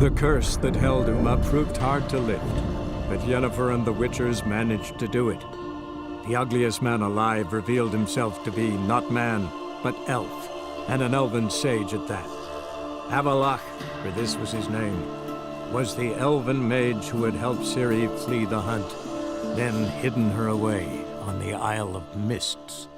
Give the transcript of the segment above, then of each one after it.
The curse that held Uma proved hard to lift, but Yennefer and the Witchers managed to do it. The ugliest man alive revealed himself to be not man, but elf, and an elven sage at that. Avalach, for this was his name, was the elven mage who had helped Ciri flee the hunt, then hidden her away on the Isle of Mists.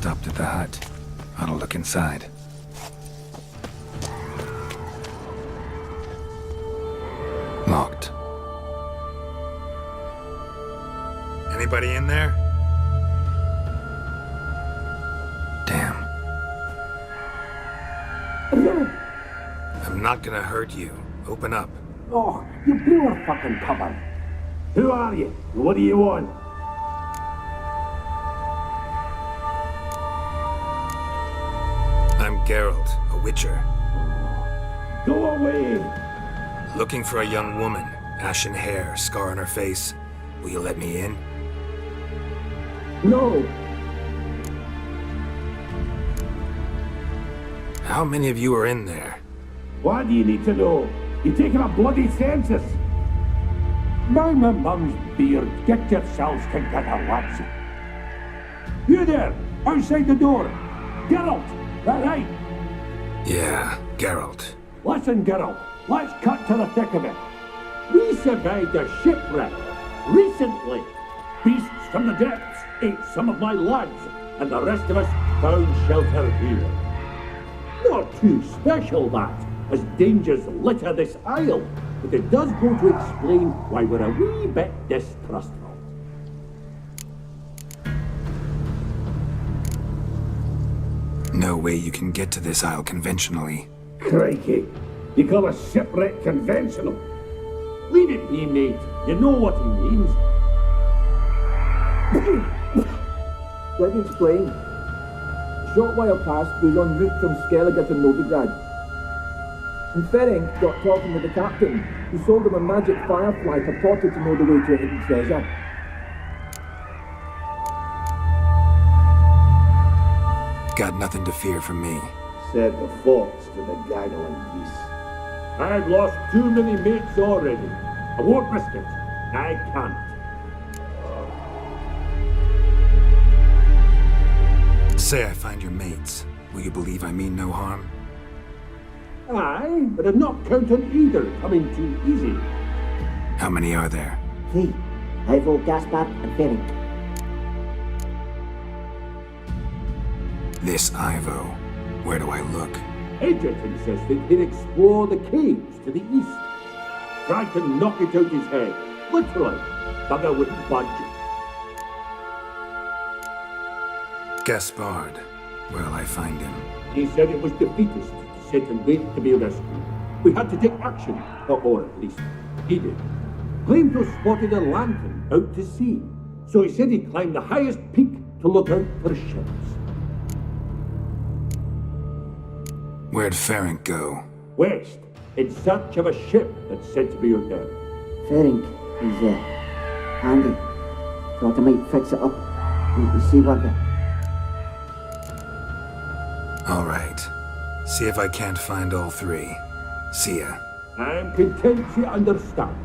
stopped at the hut. I'll look inside. Locked. Anybody in there? Damn. I'm not gonna hurt you. Open up. Oh, you blew our fucking cover. Who are you? What do you want? I'm Geralt, a witcher. Go away! Looking for a young woman. Ashen hair, scar on her face. Will you let me in? No! How many of you are in there? Why do you need to know? You're taking a bloody census! Mind my mum's beard. Get yourselves together, lads. You there, outside the door. Geralt, that right? Yeah, Geralt. Listen, Geralt, let's cut to the thick of it. We survived a shipwreck recently. Beasts from the depths ate some of my lads, and the rest of us found shelter here. Not too special, that, as dangers litter this isle, but it does go to explain why we're a wee bit distrustful. No way you can get to this isle conventionally. Crikey, you call a shipwreck conventional? Leave it be, mate. You know what he means. Let me explain. A short while past, we were en route from Skellige to Novigrad. And Ferenc got talking with the captain, who sold him a magic firefly purported to know the way to a hidden treasure. Got nothing to fear from me. Said the fox to the gaggling geese. I've lost too many mates already. I won't risk it. I can't. Say I find your mates. Will you believe I mean no harm? Aye, but I'm not counting either coming too easy. How many are there? 3. Ivo, Gaspar, and Ferenc. This Ivo. Where do I look? Agent insisted he'd explore the caves to the east. Tried to knock it out his head. Literally. Bugger wouldn't budge. Gaspard. Where'll I find him? He said it was defeatist to sit and wait to be rescued. We had to take action, or at least he did. Claimed to have spotted a lantern out to sea, so he said he'd climb the highest peak to look out for ships. Where'd Ferenc go? West, in search of a ship that's said to be out there. Ferenc is, handy. Thought I might fix it up. You see what the... All right. See if I can't find all 3. See ya. I'm content to understand.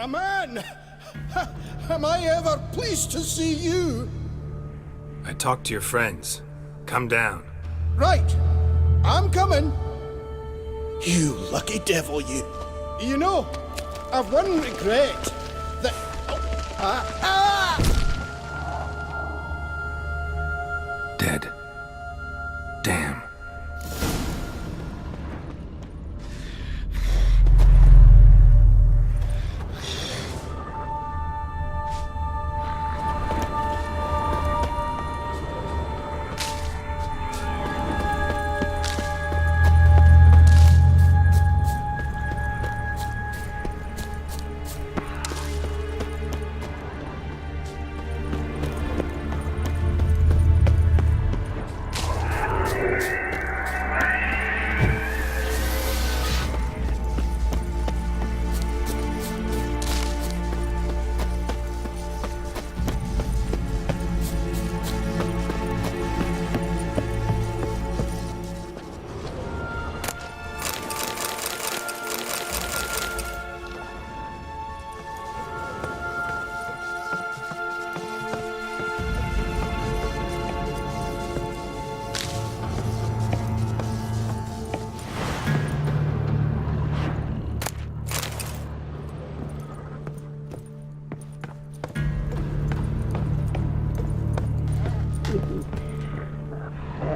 A man! Am I ever pleased to see you? I talked to your friends. Come down. Right. I'm coming. You lucky devil, you. You know, I've one regret. That... Dead. Damn.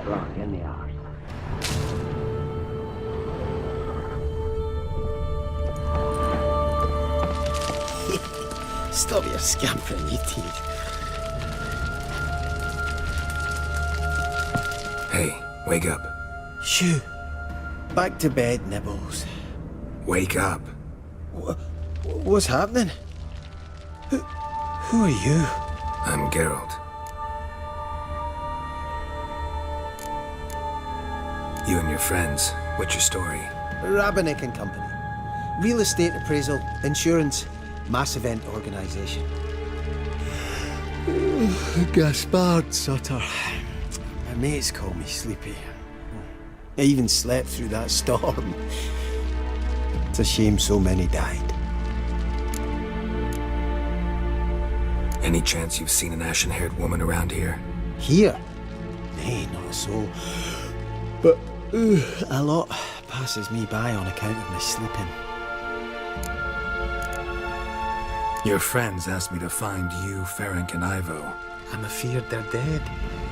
Rock in the arse. Stop your scampering, you teeth. Hey, wake up. Shoo. Back to bed, Nibbles. Wake up. What's happening? Who are you? I'm Geralt. You and your friends, what's your story? Rabbinick and Company. Real estate appraisal, insurance, mass event organisation. Gaspard Sutter. My mates call me Sleepy. I even slept through that storm. It's a shame so many died. Any chance you've seen an ashen-haired woman around here? Here? Nay, not a soul. But a lot passes me by on account of my sleeping. Your friends asked me to find you, Ferenc, and Ivo. I'm afeard they're dead.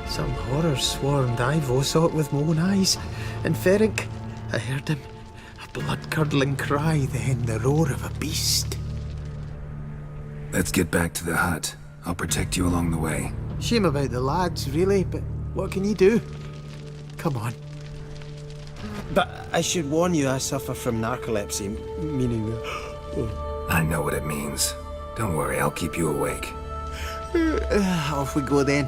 Some horror swarmed Ivo, saw it with my own eyes. And Ferenc, I heard him. A blood-curdling cry, then the roar of a beast. Let's get back to the hut. I'll protect you along the way. Shame about the lads, really, but what can you do? Come on. But I should warn you, I suffer from narcolepsy, meaning... I know what it means. Don't worry, I'll keep you awake. Off we go then.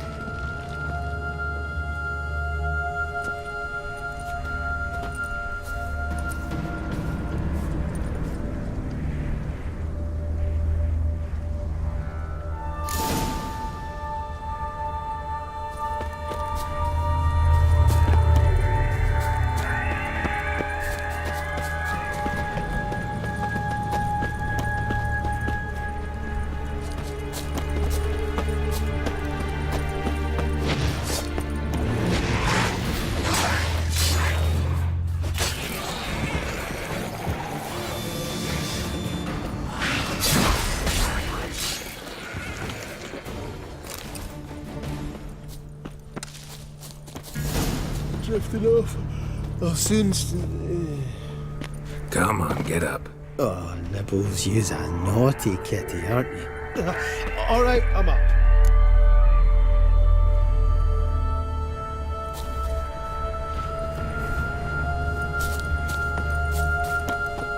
Drifting off. I'll soon... Come on, get up. Oh, Nibbles, you's a naughty kitty, aren't you? All right, I'm up.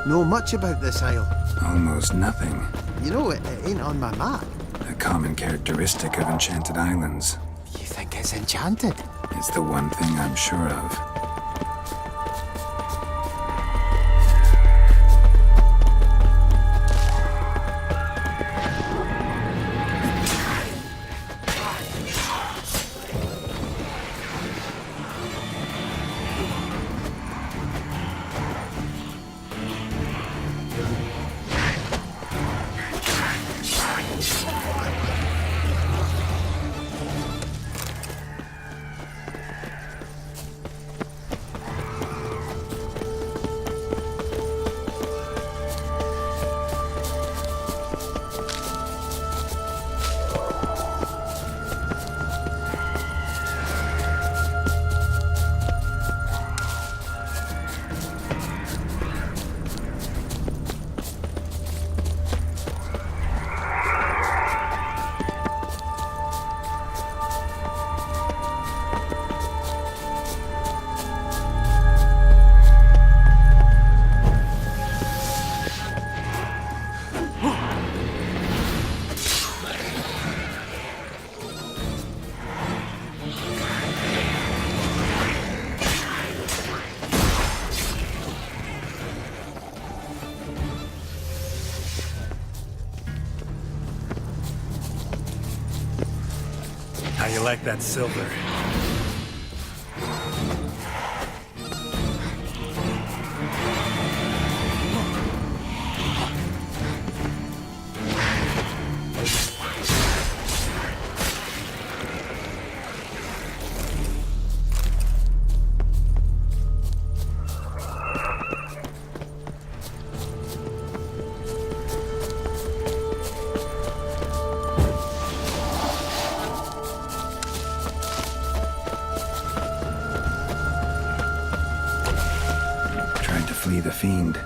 Know much about this isle? Almost nothing. You know, it ain't on my map. A common characteristic of enchanted islands. You think it's enchanted? It's the one thing I'm sure of. You like that silver? Flee the fiend.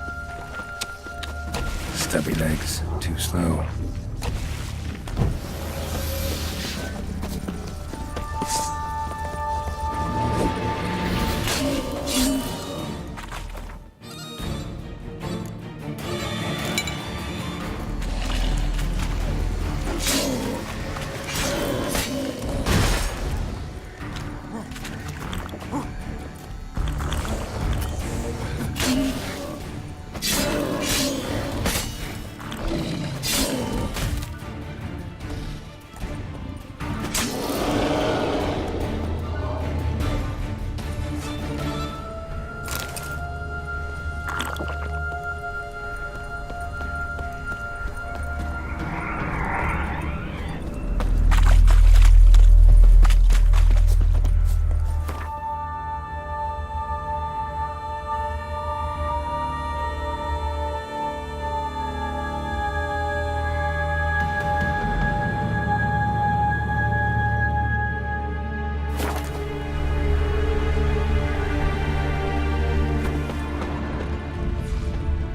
Stubby legs, too slow.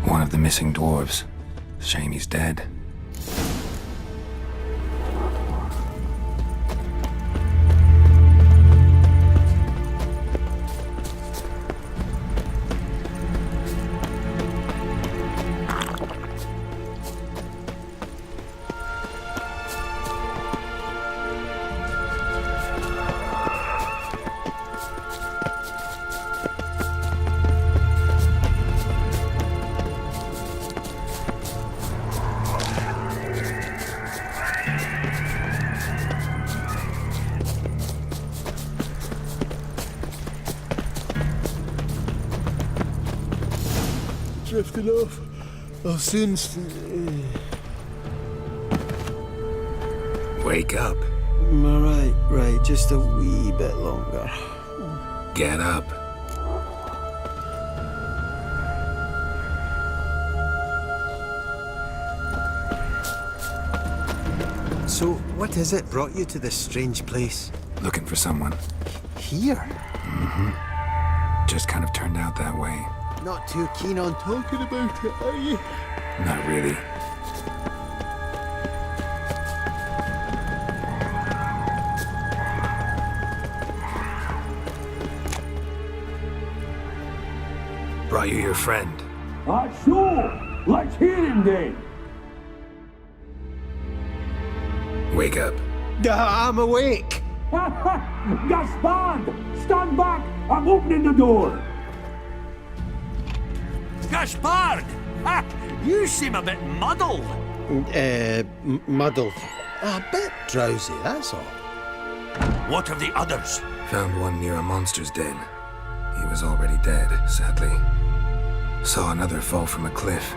One of the missing dwarves. Shame he's dead. Drifting off. I'll soon. Wake up. Right, just a wee bit longer. Get up. So, what is it brought you to this strange place? Looking for someone. Here? Just kind of turned out that way. Not too keen on talking about it, are you? Not really. Brought you your friend. Sure. Let's hear him then. Wake up. I'm awake. Gaspard! Stand back! I'm opening the door! Gaspard! Ha! You seem a bit muddled. Muddled. A bit drowsy, that's all. What of the others? Found one near a monster's den. He was already dead, sadly. Saw another fall from a cliff.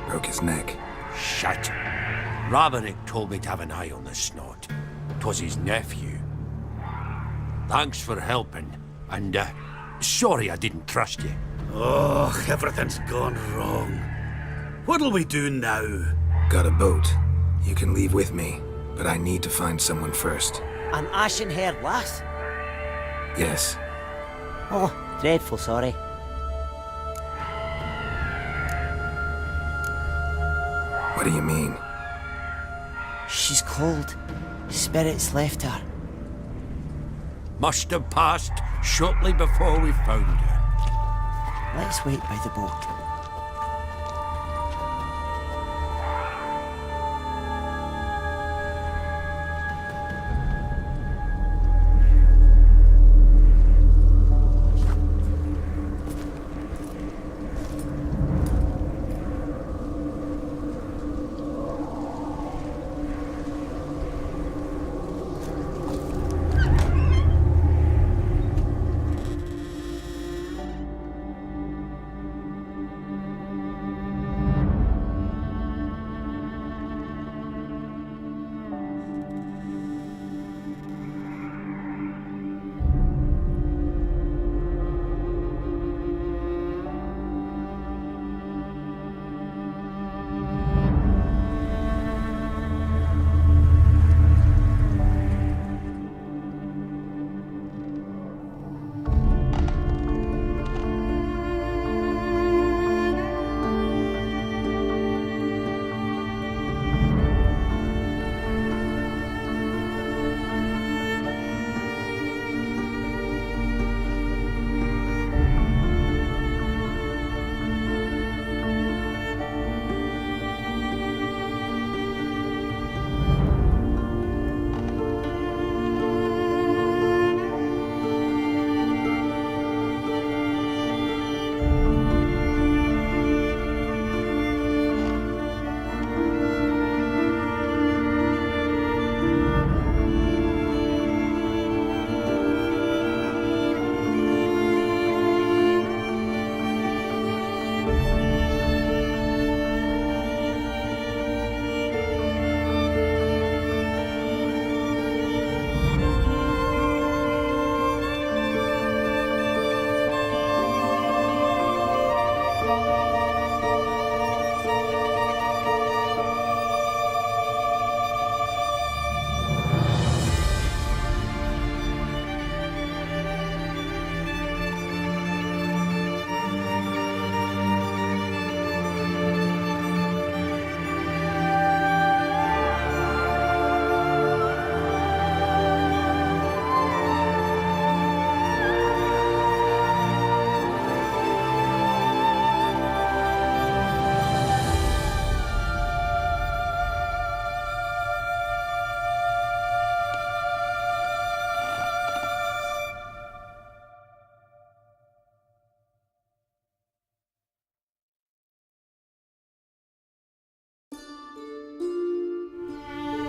Broke his neck. Shit. Raverick told me to have an eye on the snot. 'Twas his nephew. Thanks for helping, and sorry I didn't trust you. Oh, everything's gone wrong. What'll we do now? Got a boat. You can leave with me, but I need to find someone first. An ashen-haired lass? Yes. Oh, dreadful sorry. What do you mean? She's cold. Spirits left her. Must have passed shortly before we found her. Let's wait by the boat.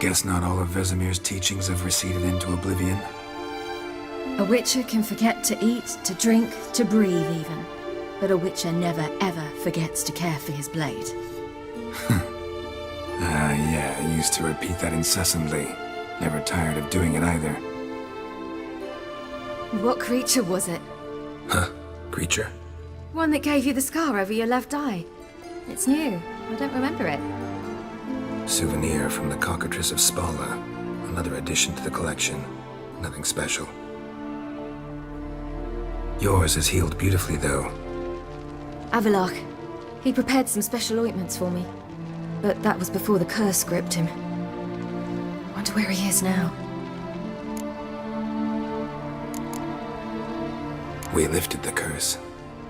Guess not all of Vesemir's teachings have receded into oblivion. A witcher can forget to eat, to drink, to breathe even. But a witcher never ever forgets to care for his blade. Yeah, I used to repeat that incessantly. Never tired of doing it either. What creature was it? Huh? Creature? One that gave you the scar over your left eye. It's new. I don't remember it. Souvenir from the Cockatrice of Spala. Another addition to the collection. Nothing special. Yours is healed beautifully, though. Avalok. He prepared some special ointments for me. But that was before the curse gripped him. Wonder where he is now. We lifted the curse.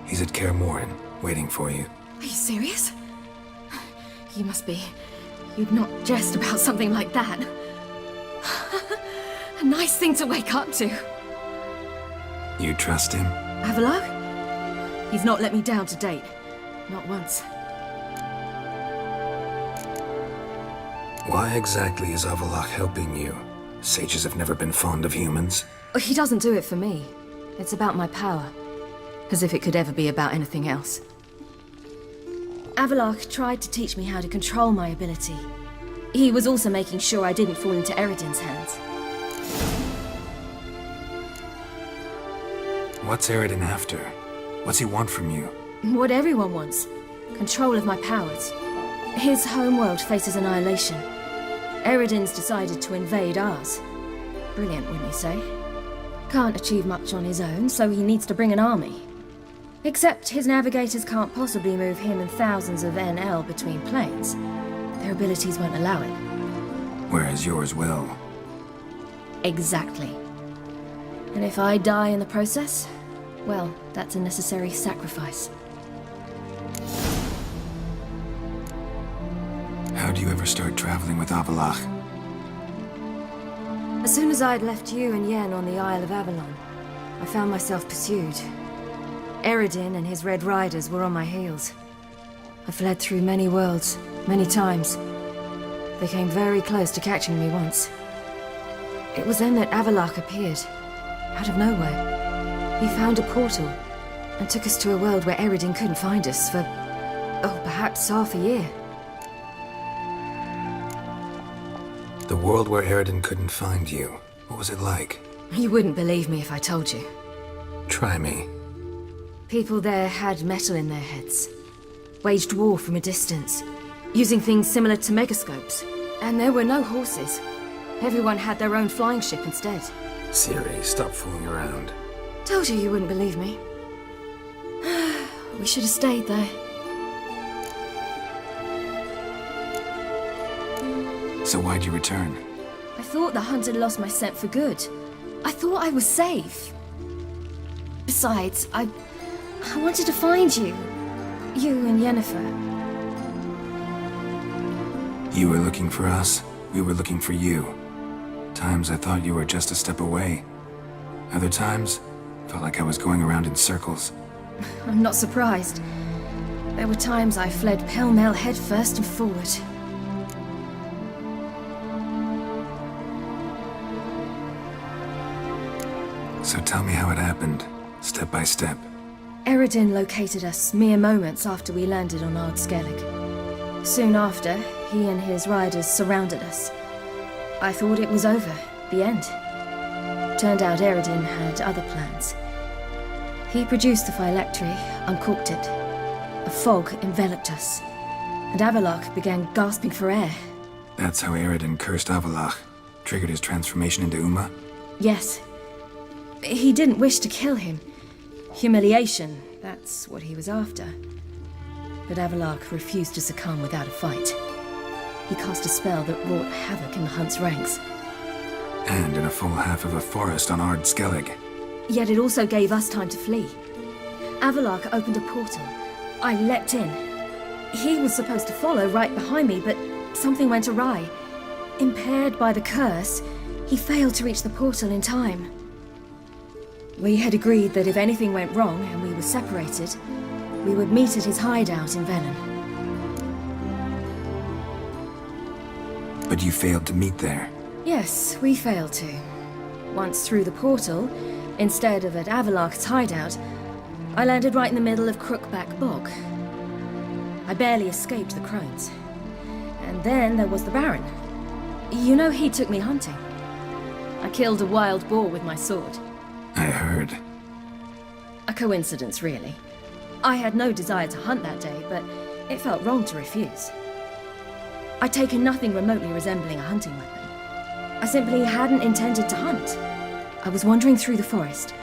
He's at Kaer Morhen, waiting for you. Are you serious? You must be. You'd not jest about something like that. A nice thing to wake up to. You trust him? Avalok? He's not let me down to date. Not once. Why exactly is Avalok helping you? Sages have never been fond of humans. He doesn't do it for me. It's about my power. As if it could ever be about anything else. Avalok tried to teach me how to control my ability. He was also making sure I didn't fall into Eredin's hands. What's Eredin after? What's he want from you? What everyone wants. Control of my powers. His homeworld faces annihilation. Eredin's decided to invade ours. Brilliant, wouldn't you say? Can't achieve much on his own, so he needs to bring an army. Except his navigators can't possibly move him and thousands of NL between planes. Their abilities won't allow it. Whereas yours will. Exactly. And if I die in the process, well, that's a necessary sacrifice. How do you ever start traveling with Avalok? As soon as I'd left you and Yen on the Isle of Avalon, I found myself pursued. Eredin and his Red Riders were on my heels. I fled through many worlds, many times. They came very close to catching me once. It was then that Avalok appeared, out of nowhere. He found a portal, and took us to a world where Eredin couldn't find us for, perhaps half a year. The world where Eredin couldn't find you. What was it like? You wouldn't believe me if I told you. Try me. People there had metal in their heads. Waged war from a distance, using things similar to megascopes. And there were no horses. Everyone had their own flying ship instead. Siri, stop fooling around. Told you wouldn't believe me. We should have stayed there. So why'd you return? I thought the hunt had lost my scent for good. I thought I was safe. Besides, I wanted to find you. You and Yennefer. You were looking for us. We were looking for you. Times I thought you were just a step away. Other times, felt like I was going around in circles. I'm not surprised. There were times I fled pell-mell headfirst and forward. So tell me how it happened, step by step. Eredin located us mere moments after we landed on Ard Skellig. Soon after, he and his riders surrounded us. I thought it was over, the end. Turned out Eredin had other plans. He produced the phylactery, uncorked it. A fog enveloped us, and Avalok began gasping for air. That's how Eredin cursed Avalok, triggered his transformation into Uma? Yes. He didn't wish to kill him. Humiliation, that's what he was after. But Avalok refused to succumb without a fight. He cast a spell that wrought havoc in the hunt's ranks. And in a full half of a forest on Ard Skellig. Yet it also gave us time to flee. Avalok opened a portal. I leapt in. He was supposed to follow right behind me, but something went awry. Impaired by the curse, he failed to reach the portal in time. We had agreed that if anything went wrong and we were separated, we would meet at his hideout in Velen. But you failed to meet there. Yes, we failed to. Once through the portal, instead of at Avalok's hideout, I landed right in the middle of Crookback Bog. I barely escaped the crones. And then there was the Baron. You know, he took me hunting. I killed a wild boar with my sword. I heard. A coincidence, really. I had no desire to hunt that day, but it felt wrong to refuse. I'd taken nothing remotely resembling a hunting weapon. I simply hadn't intended to hunt. I was wandering through the forest,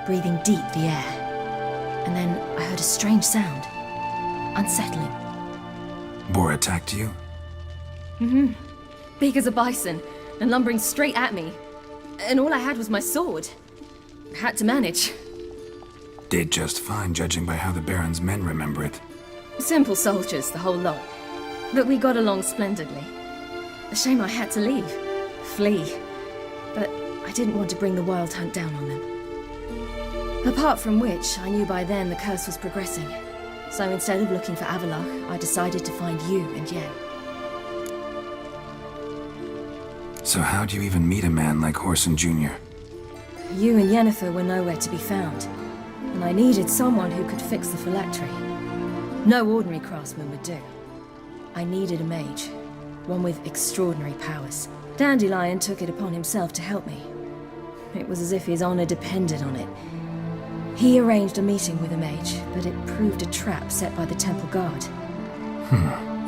breathing deep the air. And then I heard a strange sound. Unsettling. Boar attacked you? Big as a bison, and lumbering straight at me. And all I had was my sword. Had to manage. Did just fine, judging by how the Baron's men remember it. Simple soldiers, the whole lot. But we got along splendidly. A shame I had to leave. Flee. But I didn't want to bring the wild hunt down on them. Apart from which, I knew by then the curse was progressing. So instead of looking for Avalok, I decided to find you and Yen. So how'd you even meet a man like Horson Jr.? You and Yennefer were nowhere to be found. And I needed someone who could fix the phylactery. No ordinary craftsman would do. I needed a mage. One with extraordinary powers. Dandelion took it upon himself to help me. It was as if his honor depended on it. He arranged a meeting with a mage, but it proved a trap set by the temple guard.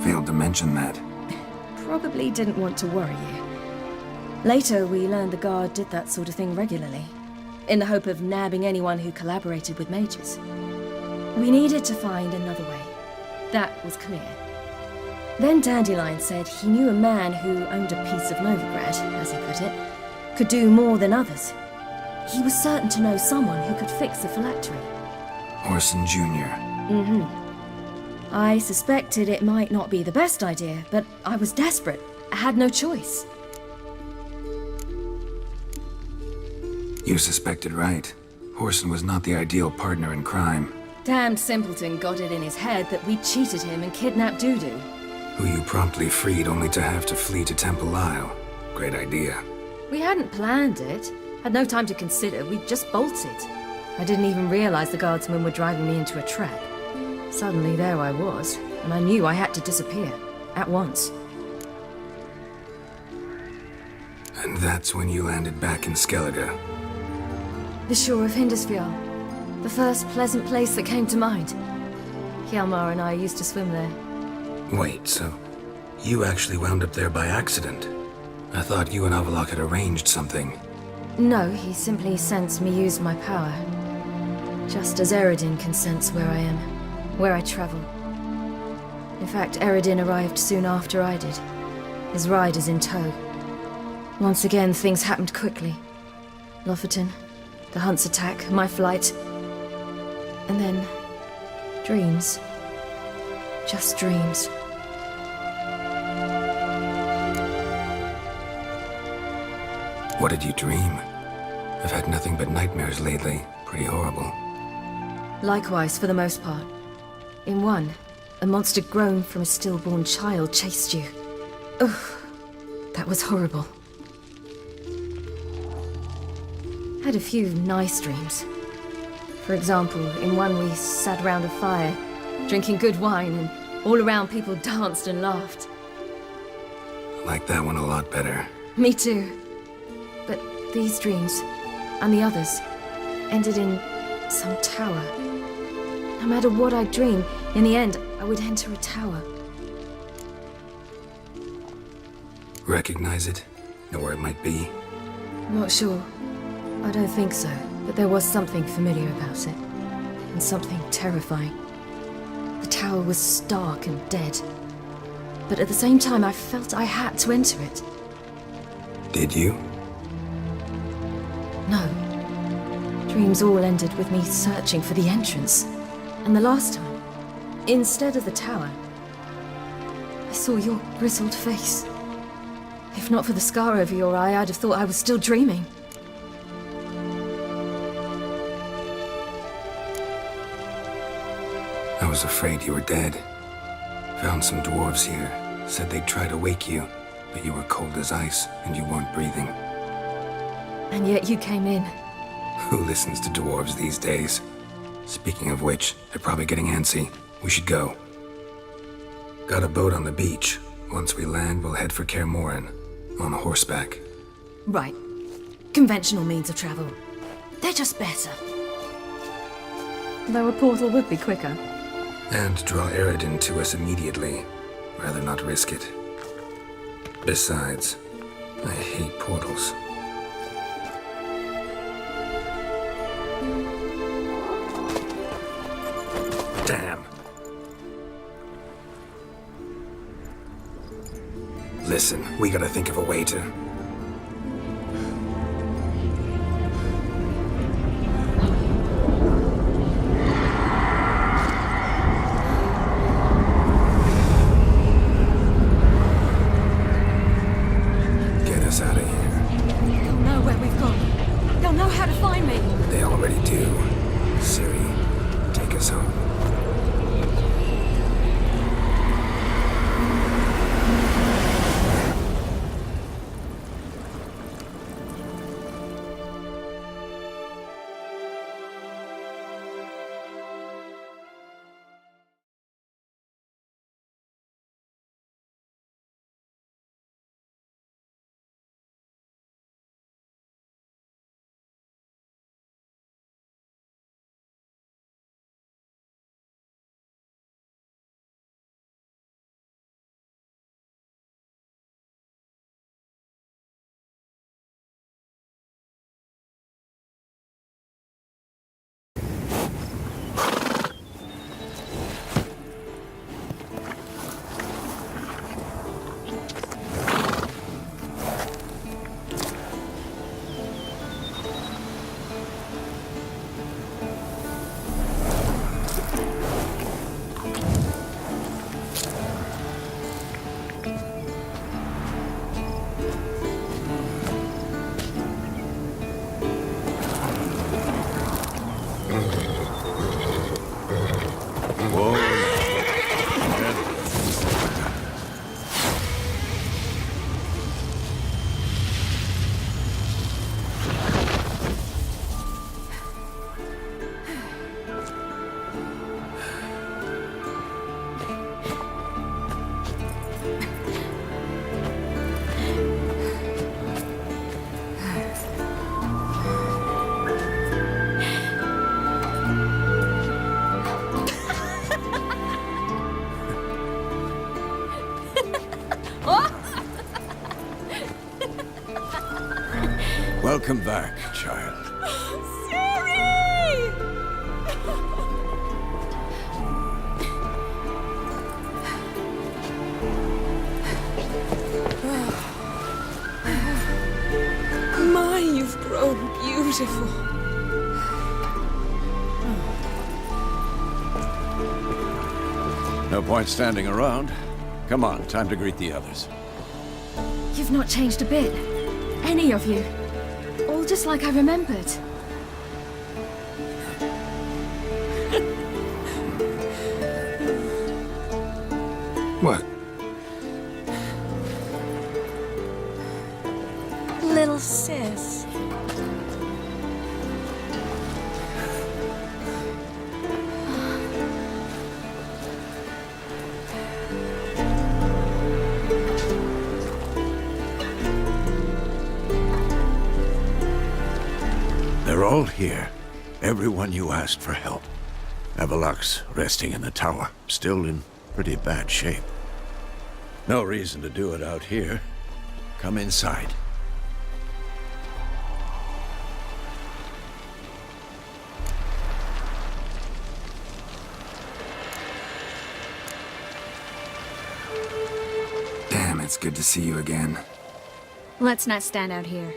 Failed to mention that. Probably didn't want to worry you. Later, we learned the guard did that sort of thing regularly, in the hope of nabbing anyone who collaborated with mages. We needed to find another way. That was clear. Then Dandelion said he knew a man who owned a piece of Novigrad, as he put it, could do more than others. He was certain to know someone who could fix the phylactery. Horson Jr. I suspected it might not be the best idea, but I was desperate. I had no choice. You suspected right. Horson was not the ideal partner in crime. Damned simpleton got it in his head that we'd cheated him and kidnapped Dudu. Who you promptly freed only to have to flee to Temple Isle. Great idea. We hadn't planned it. Had no time to consider. We just bolted. I didn't even realize the guardsmen were driving me into a trap. Suddenly there I was, and I knew I had to disappear. At once. And that's when you landed back in Skellige. The shore of Hindisfjall. The first pleasant place that came to mind. Hjalmar and I used to swim there. Wait, so you actually wound up there by accident? I thought you and Avalok had arranged something. No, he simply sensed me use my power. Just as Eredin can sense where I am, where I travel. In fact, Eredin arrived soon after I did. His riders in tow. Once again, things happened quickly. Lofoten, the hunt's attack, my flight. And then, dreams. Just dreams. What did you dream? I've had nothing but nightmares lately. Pretty horrible. Likewise, for the most part. In one, a monster grown from a stillborn child chased you. Ugh, that was horrible. Had a few nice dreams. For example, in one we sat around a fire, drinking good wine, and all around people danced and laughed. I like that one a lot better. Me too. But these dreams, and the others, ended in some tower. No matter what I dream, in the end, I would enter a tower. Recognize it? Know where it might be? Not sure. I don't think so, but there was something familiar about it. And something terrifying. The tower was stark and dead. But at the same time, I felt I had to enter it. Did you? No. Dreams all ended with me searching for the entrance. And the last time, instead of the tower, I saw your grizzled face. If not for the scar over your eye, I'd have thought I was still dreaming. I was afraid you were dead. Found some dwarves here. Said they'd try to wake you, but you were cold as ice, and you weren't breathing. And yet you came in. Who listens to dwarves these days? Speaking of which, they're probably getting antsy. We should go. Got a boat on the beach. Once we land, we'll head for Kaer Morhen. On horseback. Right. Conventional means of travel. They're just better. Though a portal would be quicker. And draw Eredin to us immediately. Rather not risk it. Besides, I hate portals. Damn. Listen, we gotta think of a way to... get us out of here. They'll know where we've gone. They'll know how to find me. They already do. Ciri, take us home. Welcome back, child. Ciri! My, you've grown beautiful. No point standing around. Come on, time to greet the others. You've not changed a bit. Any of you. All just like I remembered. What? Little sis. They're all here. Everyone you asked for help. Avalok's resting in the tower, still in pretty bad shape. No reason to do it out here. Come inside. Damn, it's good to see you again. Let's not stand out here.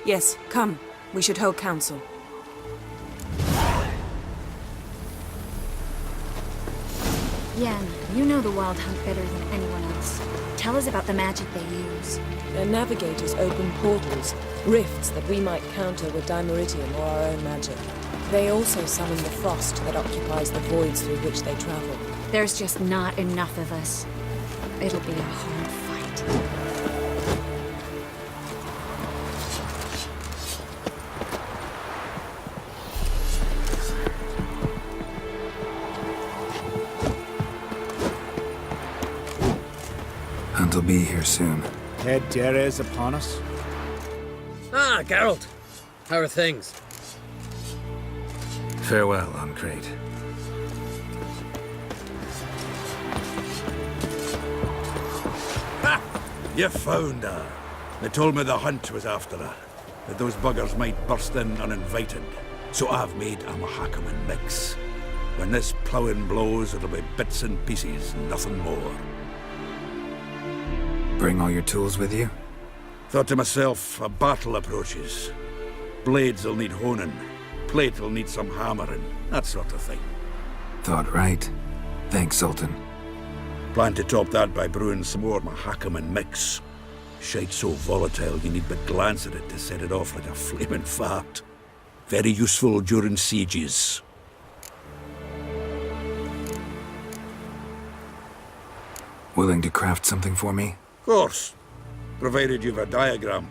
Yes, come. We should hold council. Yen, you know the Wild Hunt better than anyone else. Tell us about the magic they use. Their navigators open portals, rifts that we might counter with Dimeridium or our own magic. They also summon the frost that occupies the voids through which they travel. There's just not enough of us. It'll be a hard fight. Hunt will be here soon. Head Jerez upon us. Ah, Geralt. How are things? Farewell, on Crate. Ha! You found her. They told me the hunt was after her, that those buggers might burst in uninvited. So I've made a Mahakaman mix. When this ploughing blows, it'll be bits and pieces, nothing more. Bring all your tools with you? Thought to myself, a battle approaches. Blades will need honing, plate will need some hammering, that sort of thing. Thought right. Thanks, Sultan. Plan to top that by brewing some more Mahakaman mix. Shite so volatile you need but glance at it to set it off like a flaming fart. Very useful during sieges. Willing to craft something for me? Of course, provided you've a diagram.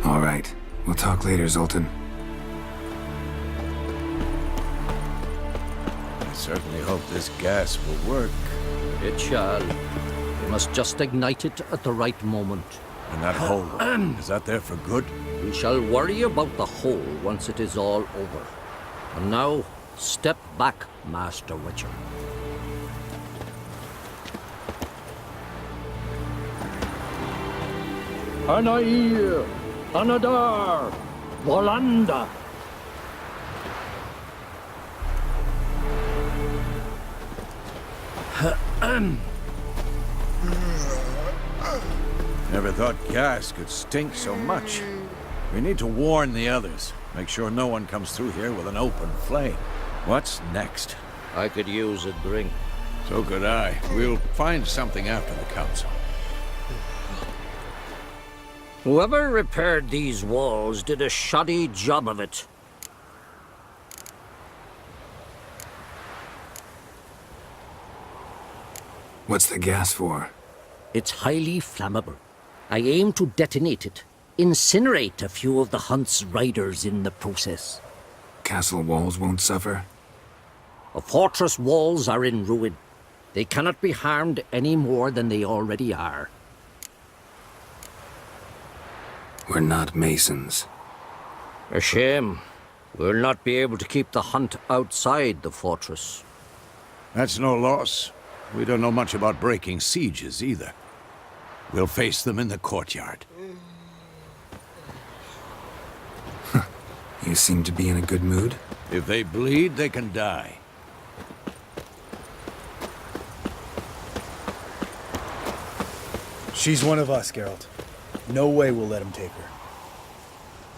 All right. We'll talk later, Zoltan. I certainly hope this gas will work. It shall. We must just ignite it at the right moment. And that hole, is that there for good? We shall worry about the hole once it is all over. And now, step back, Master Witcher. Anair, Anadar, Volanda. Never thought gas could stink so much. We need to warn the others. Make sure no one comes through here with an open flame. What's next? I could use a drink. So could I. We'll find something after the council. Whoever repaired these walls did a shoddy job of it. What's the gas for? It's highly flammable. I aim to detonate it. Incinerate a few of the hunt's riders in the process. Castle walls won't suffer? The fortress walls are in ruin. They cannot be harmed any more than they already are. We're not masons. A shame. We'll not be able to keep the hunt outside the fortress. That's no loss. We don't know much about breaking sieges either. We'll face them in the courtyard. You seem to be in a good mood. If they bleed, they can die. She's one of us, Geralt. No way we'll let him take her.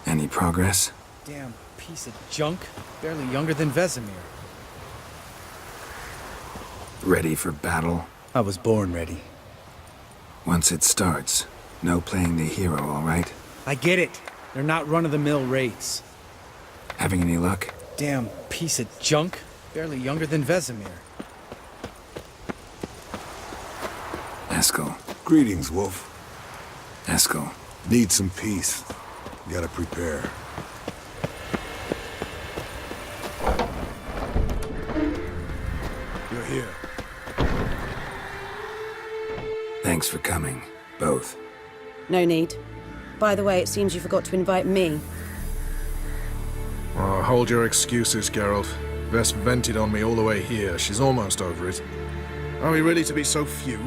Any progress? Damn piece of junk. Barely younger than Vesemir. Ready for battle? I was born ready. Once it starts, no playing the hero, all right? I get it. They're not run-of-the-mill raids. Having any luck? Damn piece of junk. Barely younger than Vesemir. Eskel. Greetings, Wolf. Eskel. Need some peace. Gotta prepare. You're here. Thanks for coming, both. No need. By the way, it seems you forgot to invite me. Oh, hold your excuses, Geralt. Vess vented on me all the way here. She's almost over it. Are we really to be so few?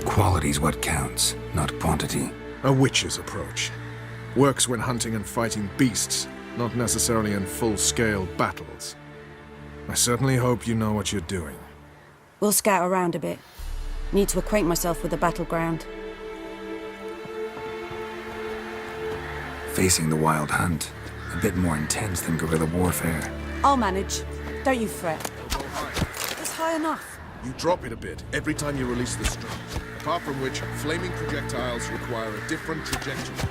Quality's what counts, not quantity. A witch's approach. Works when hunting and fighting beasts, not necessarily in full-scale battles. I certainly hope you know what you're doing. We'll scout around a bit. Need to acquaint myself with the battleground. Facing the wild hunt, a bit more intense than guerrilla warfare. I'll manage. Don't you fret. It's high enough. You drop it a bit every time you release the string. Apart from which, flaming projectiles require a different trajectory.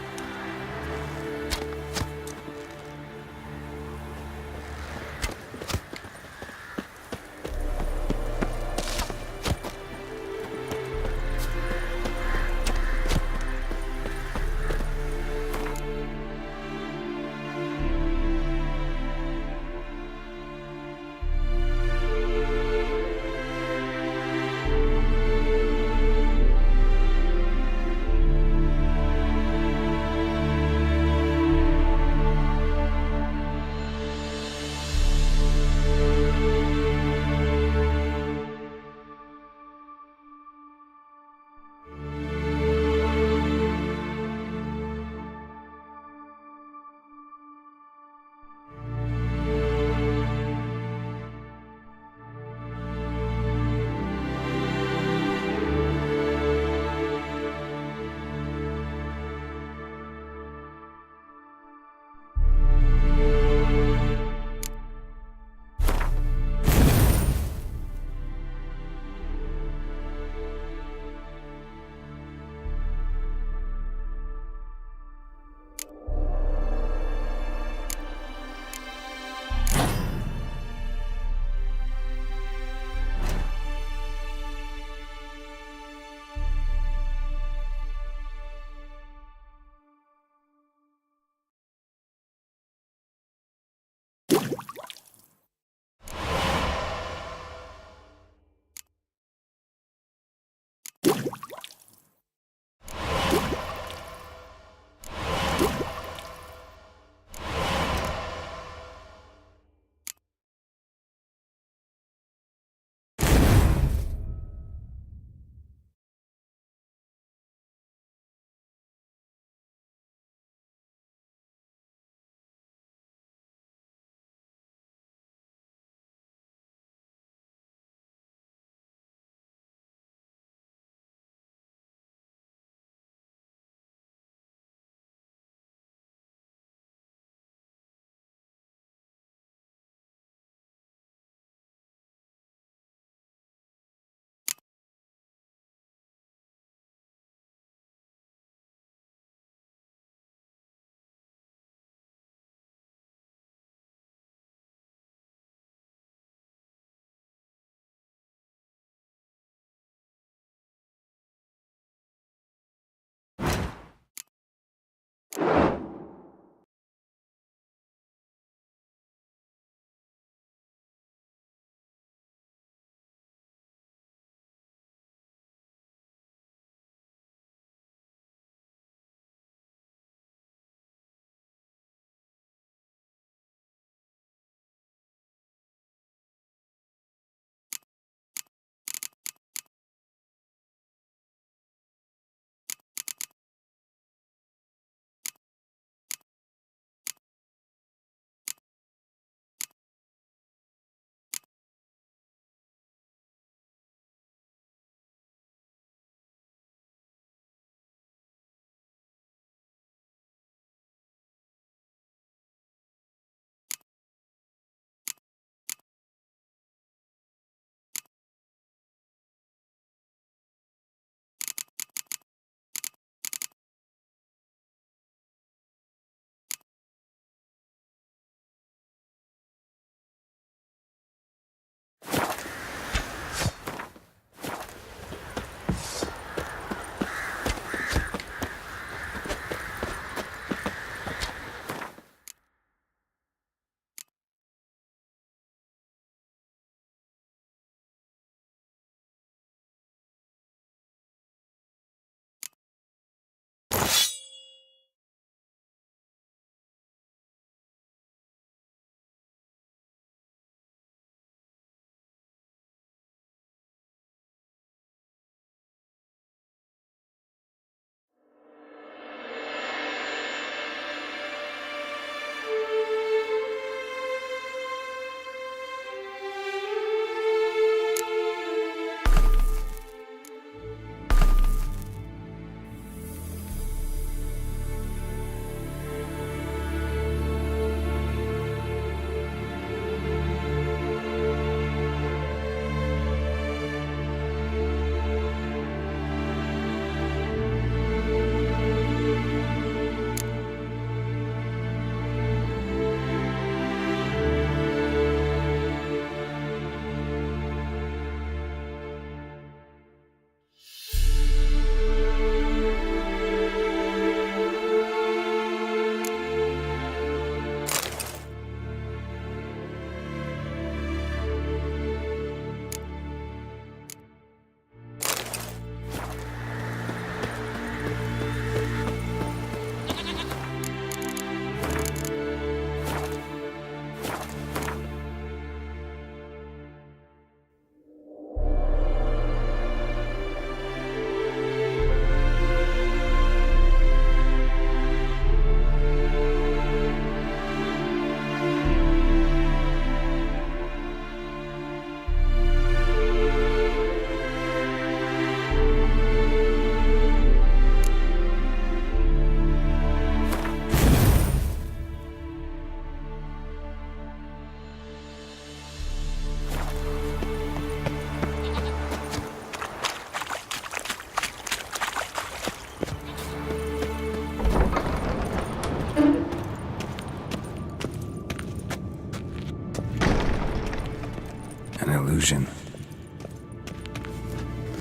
illusion.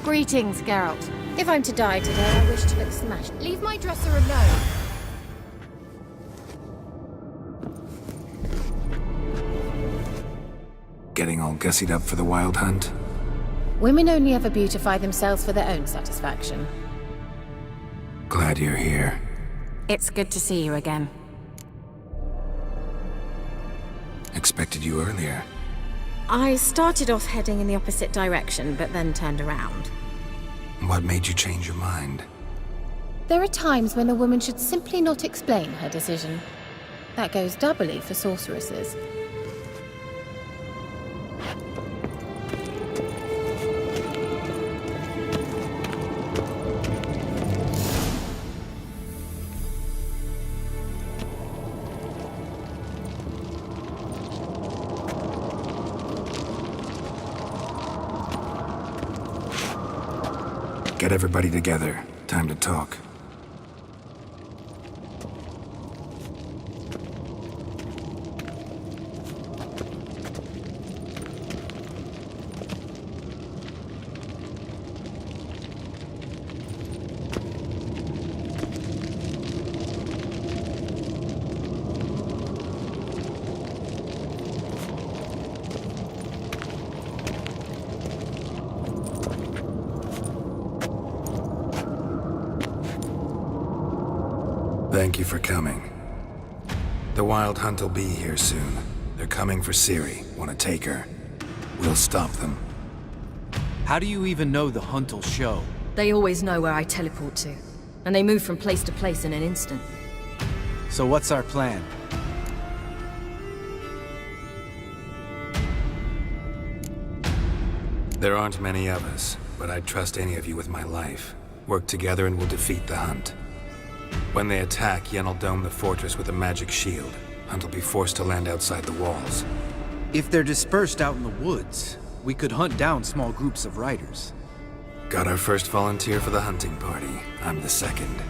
Greetings, Geralt. If I'm to die today, I wish to look smashed. Leave my dresser alone. Getting all gussied up for the wild hunt? Women only ever beautify themselves for their own satisfaction. Glad you're here. It's good to see you again. Expected you earlier. I started off heading in the opposite direction, but then turned around. What made you change your mind? There are times when a woman should simply not explain her decision. That goes doubly for sorceresses. Get everybody together. Time to talk. Thank you for coming. The Wild Hunt will be here soon. They're coming for Ciri. Want to take her? We'll stop them. How do you even know the hunt will show? They always know where I teleport to, and they move from place to place in an instant. So what's our plan? There aren't many of us, but I'd trust any of you with my life. Work together and we'll defeat the Hunt. When they attack, Yen will dome the fortress with a magic shield. Hunt will be forced to land outside the walls. If they're dispersed out in the woods, we could hunt down small groups of riders. Got our first volunteer for the hunting party. I'm the second.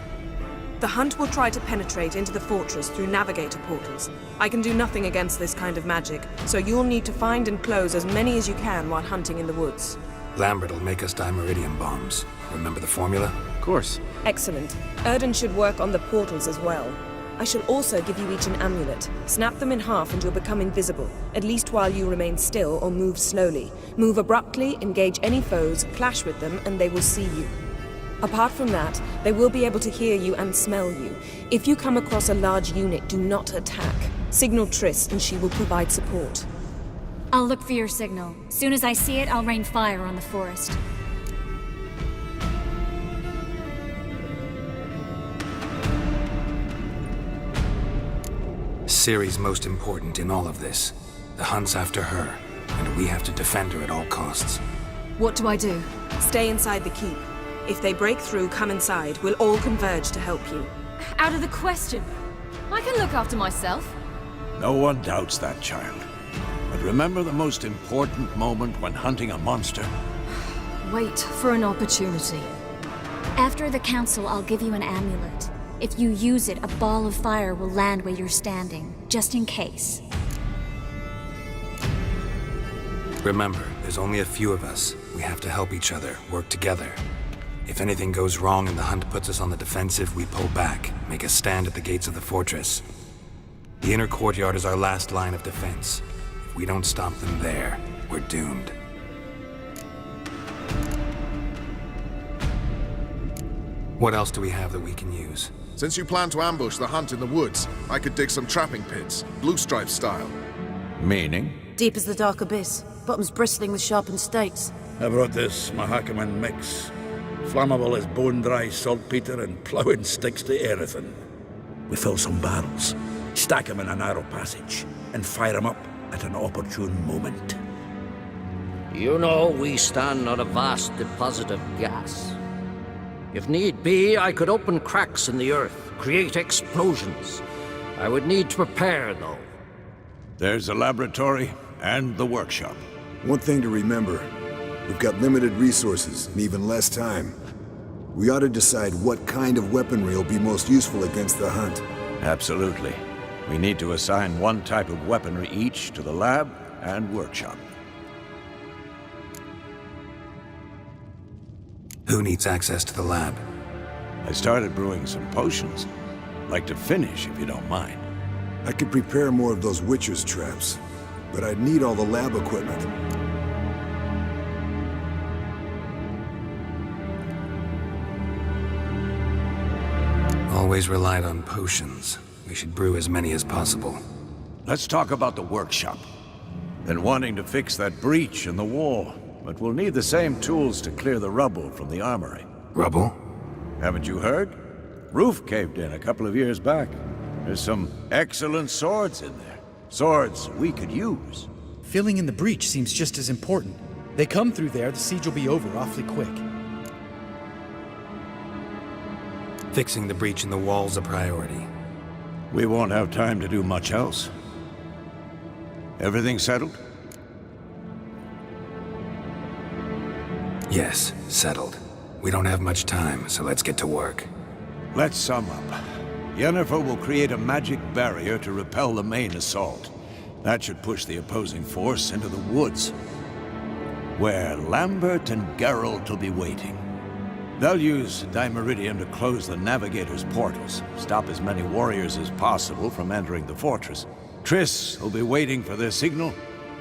The Hunt will try to penetrate into the fortress through navigator portals. I can do nothing against this kind of magic, so you'll need to find and close as many as you can while hunting in the woods. Lambert will make us dimeridium bombs. Remember the formula? Of course. Excellent. Erden should work on the portals as well. I shall also give you each an amulet. Snap them in half and you'll become invisible, at least while you remain still or move slowly. Move abruptly, engage any foes, clash with them, and they will see you. Apart from that, they will be able to hear you and smell you. If you come across a large unit, do not attack. Signal Triss and she will provide support. I'll look for your signal. Soon as I see it, I'll rain fire on the forest. Ciri's most important in all of this. The Hunt's after her, and we have to defend her at all costs. What do I do? Stay inside the keep. If they break through, come inside. We'll all converge to help you. Out of the question. I can look after myself. No one doubts that, child. But remember the most important moment when hunting a monster. Wait for an opportunity. After the council, I'll give you an amulet. If you use it, a ball of fire will land where you're standing, just in case. Remember, there's only a few of us. We have to help each other, work together. If anything goes wrong and the Hunt puts us on the defensive, we pull back, make a stand at the gates of the fortress. The inner courtyard is our last line of defense. If we don't stop them there, we're doomed. What else do we have that we can use? Since you plan to ambush the Hunt in the woods, I could dig some trapping pits, blue stripe style. Meaning? Deep as the dark abyss, bottoms bristling with sharpened stakes. I brought this Mahakaman mix. Flammable as bone-dry saltpeter and ploughing sticks to everything. We fill some barrels, stack them in a narrow passage, and fire them up at an opportune moment. You know, we stand on a vast deposit of gas. If need be, I could open cracks in the earth, create explosions. I would need to prepare, though. There's the laboratory and the workshop. One thing to remember, we've got limited resources and even less time. We ought to decide what kind of weaponry will be most useful against the Hunt. Absolutely. We need to assign one type of weaponry each to the lab and workshop. Who needs access to the lab? I started brewing some potions. Like to finish, if you don't mind. I could prepare more of those Witcher's traps, but I'd need all the lab equipment. Always relied on potions. We should brew as many as possible. Let's talk about the workshop. Been wanting to fix that breach in the wall, but we'll need the same tools to clear the rubble from the armory. Rubble? Haven't you heard? Roof caved in a couple of years back. There's some excellent swords in there. Swords we could use. Filling in the breach seems just as important. They come through there, the siege will be over awfully quick. Fixing the breach in the wall's a priority. We won't have time to do much else. Everything settled? Yes, settled. We don't have much time, so let's get to work. Let's sum up. Yennefer will create a magic barrier to repel the main assault. That should push the opposing force into the woods, where Lambert and Geralt will be waiting. They'll use Dimeridium to close the Navigator's portals, stop as many warriors as possible from entering the fortress. Triss will be waiting for their signal,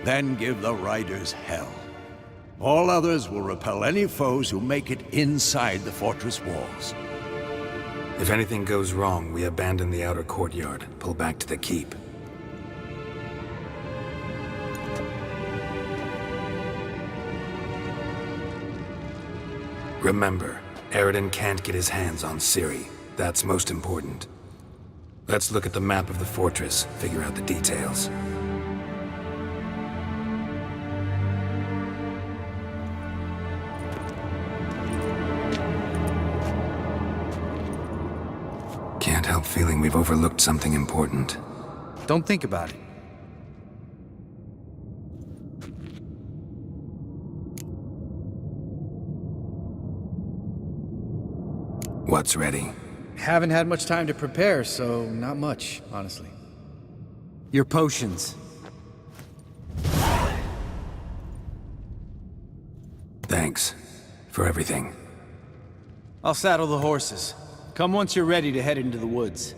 then give the riders hell. All others will repel any foes who make it inside the fortress walls. If anything goes wrong, we abandon the outer courtyard, pull back to the keep. Remember, Eredin can't get his hands on Ciri. That's most important. Let's look at the map of the fortress, figure out the details. Can't help feeling we've overlooked something important. Don't think about it. What's ready? Haven't had much time to prepare, so not much, honestly. Your potions. Thanks for everything. I'll saddle the horses. Come once you're ready to head into the woods.